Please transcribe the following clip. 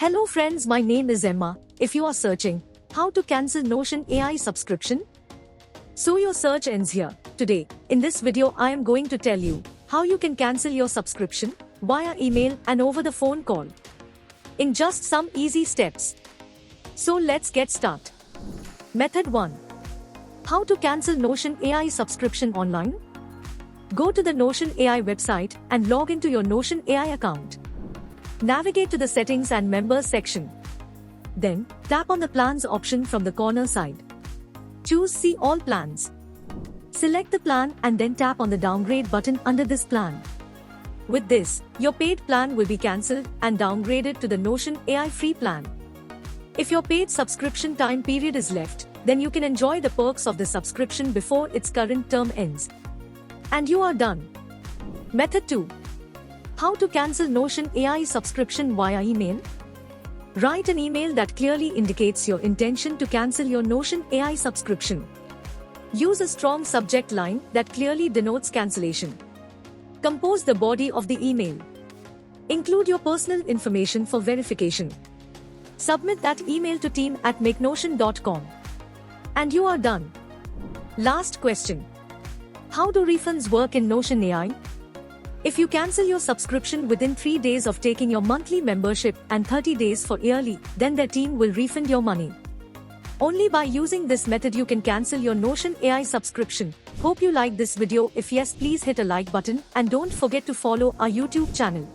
Hello friends, my name is Emma. If you are searching how to cancel Notion AI subscription, so your search ends here. Today, in this video I am going to tell you how you can cancel your subscription via email and over the phone call in just some easy steps. So let's get started. Method 1. How to cancel Notion AI subscription online? Go to the Notion AI website and log into your Notion AI account. Navigate to the Settings and Members section. Then, tap on the Plans option from the corner side. Choose See All Plans. Select the plan and then tap on the Downgrade button under this plan. With this, your paid plan will be cancelled and downgraded to the Notion AI free plan. If your paid subscription time period is left, then you can enjoy the perks of the subscription before its current term ends. And you are done. Method 2. How to cancel Notion AI subscription via email? Write an email that clearly indicates your intention to cancel your Notion AI subscription. Use a strong subject line that clearly denotes cancellation. Compose the body of the email. Include your personal information for verification. Submit that email to team@makenotion.com. And you are done. Last question. How do refunds work in Notion AI? If you cancel your subscription within 3 days of taking your monthly membership and 30 days for yearly, then their team will refund your money. Only by using this method you can cancel your Notion AI subscription. Hope you like this video. If yes, please hit a like button and don't forget to follow our YouTube channel.